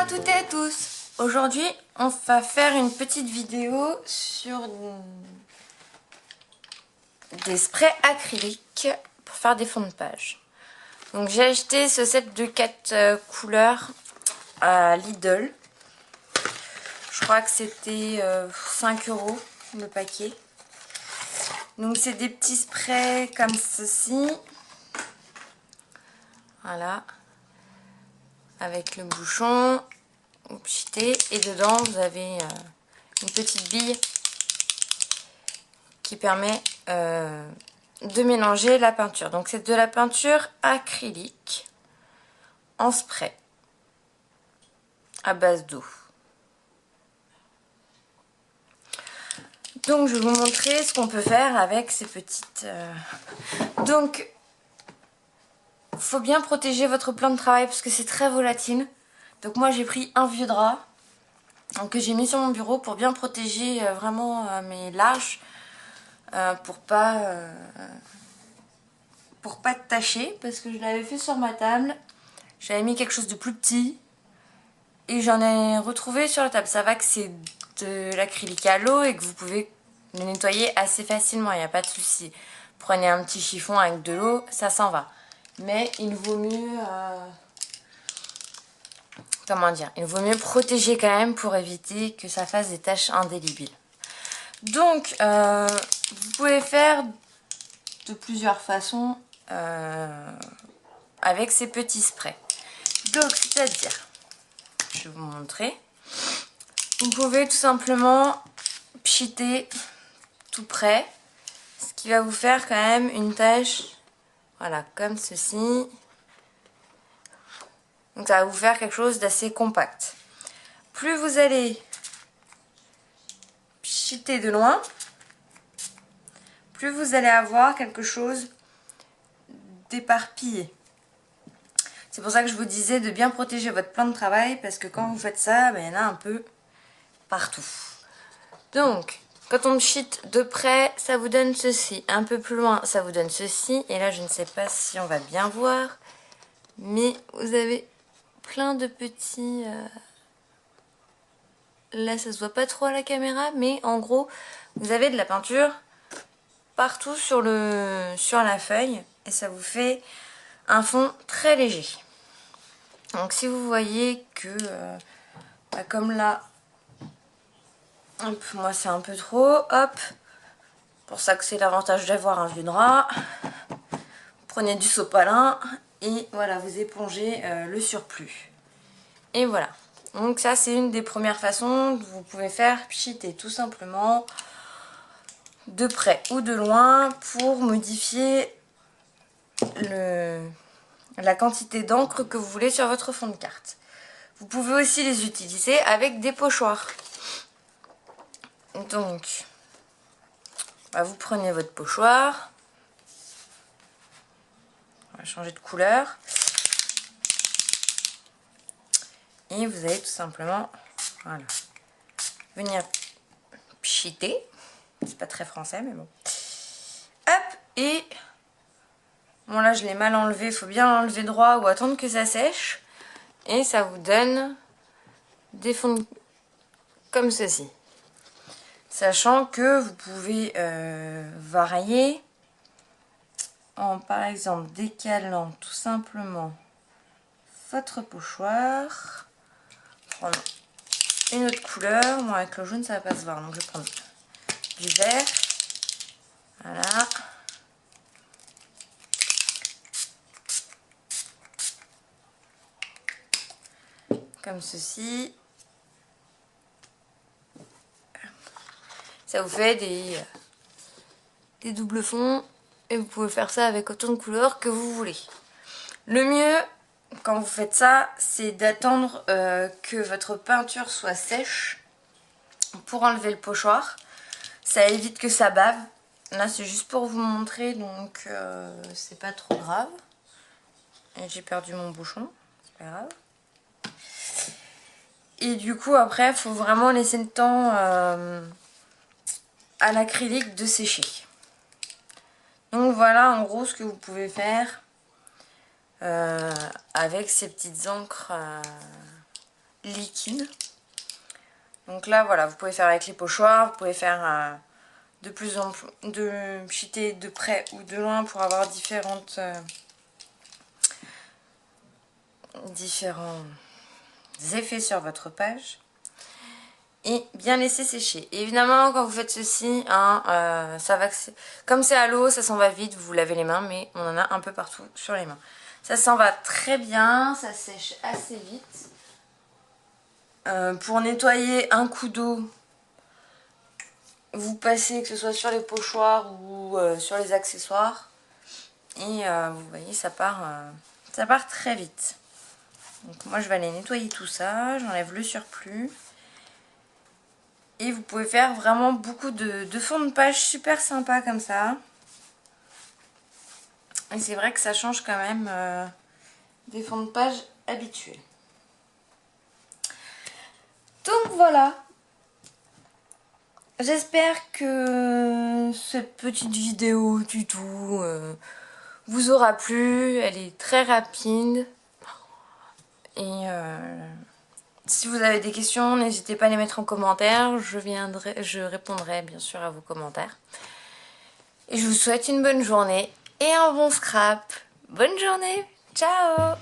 toutes et à tous. Aujourd'hui, on va faire une petite vidéo sur des sprays acryliques pour faire des fonds de page. Donc j'ai acheté ce set de 4 couleurs à Lidl. Je crois que c'était 5 € le paquet. Donc c'est des petits sprays comme ceci. Voilà. Avec le bouchon. Vous pichetez et dedans vous avez une petite bille qui permet de mélanger la peinture. Donc c'est de la peinture acrylique en spray à base d'eau. Donc je vais vous montrer ce qu'on peut faire avec ces petites... Donc il faut bien protéger votre plan de travail parce que c'est très volatile. Donc moi j'ai pris un vieux drap que j'ai mis sur mon bureau pour bien protéger vraiment mes lâches pour pas tacher, parce que je l'avais fait sur ma table. J'avais mis quelque chose de plus petit et j'en ai retrouvé sur la table. Ça va que c'est de l'acrylique à l'eau et que vous pouvez le nettoyer assez facilement, il n'y a pas de souci. Prenez un petit chiffon avec de l'eau, ça s'en va. Mais il vaut mieux... comment dire, il vaut mieux protéger quand même pour éviter que ça fasse des taches indélébiles. Donc, vous pouvez faire de plusieurs façons avec ces petits sprays. Donc, c'est-à-dire, je vais vous montrer. Vous pouvez tout simplement pchiter tout près, ce qui va vous faire quand même une tache, voilà, comme ceci. Donc ça va vous faire quelque chose d'assez compact. Plus vous allez pchiter de loin, plus vous allez avoir quelque chose d'éparpillé. C'est pour ça que je vous disais de bien protéger votre plan de travail, parce que quand vous faites ça, il y en a un peu partout. Donc, quand on pchite de près, ça vous donne ceci. Un peu plus loin, ça vous donne ceci. Et là, je ne sais pas si on va bien voir, mais vous avez plein de petits... Là, ça se voit pas trop à la caméra, mais en gros, vous avez de la peinture partout sur la feuille. Et ça vous fait un fond très léger. Donc si vous voyez que, comme là, hop, moi c'est un peu trop, hop, pour ça que c'est l'avantage d'avoir un vieux drap. Prenez du sopalin et voilà, vous épongez le surplus. Et voilà. Donc ça c'est une des premières façons que vous pouvez faire pchiter tout simplement de près ou de loin pour modifier la quantité d'encre que vous voulez sur votre fond de carte. Vous pouvez aussi les utiliser avec des pochoirs. Donc, vous prenez votre pochoir. On va changer de couleur. Et vous allez tout simplement, voilà, venir pchiter. C'est pas très français, mais bon. Hop, et... Bon là, je l'ai mal enlevé. Il faut bien l'enlever droit ou attendre que ça sèche. Et ça vous donne des fonds comme ceci. Sachant que vous pouvez varier en, par exemple, décalant tout simplement votre pochoir. Prendre une autre couleur. Moi, avec le jaune, ça va pas se voir. Donc, je vais prendre du vert. Voilà. Comme ceci. Ça vous fait des doubles fonds. Et vous pouvez faire ça avec autant de couleurs que vous voulez. Le mieux, quand vous faites ça, c'est d'attendre que votre peinture soit sèche pour enlever le pochoir. Ça évite que ça bave. Là, c'est juste pour vous montrer, donc c'est pas trop grave. Et j'ai perdu mon bouchon, c'est pas grave. Et du coup, après, il faut vraiment laisser le temps à l'acrylique de sécher. Donc voilà, en gros, ce que vous pouvez faire avec ces petites encres liquide. Donc là voilà, vous pouvez faire avec les pochoirs, vous pouvez faire de plus en plus, de pchiter de près ou de loin pour avoir différents effets sur votre page. Et bien laisser sécher. Et évidemment, quand vous faites ceci, hein, ça va, comme c'est à l'eau, ça s'en va vite, vous vous lavez les mains, mais on en a un peu partout sur les mains. Ça s'en va très bien, ça sèche assez vite. Pour nettoyer un coup d'eau, vous passez, que ce soit sur les pochoirs ou sur les accessoires. Et vous voyez, ça part très vite. Donc moi, je vais aller nettoyer tout ça, j'enlève le surplus. Et vous pouvez faire vraiment beaucoup de fonds de page super sympa comme ça. Et c'est vrai que ça change quand même des fonds de page habituels. Donc voilà. J'espère que cette petite vidéo tuto vous aura plu. Elle est très rapide. Et si vous avez des questions, n'hésitez pas à les mettre en commentaire. Je répondrai bien sûr à vos commentaires. Et je vous souhaite une bonne journée et un bon scrap. Bonne journée, ciao!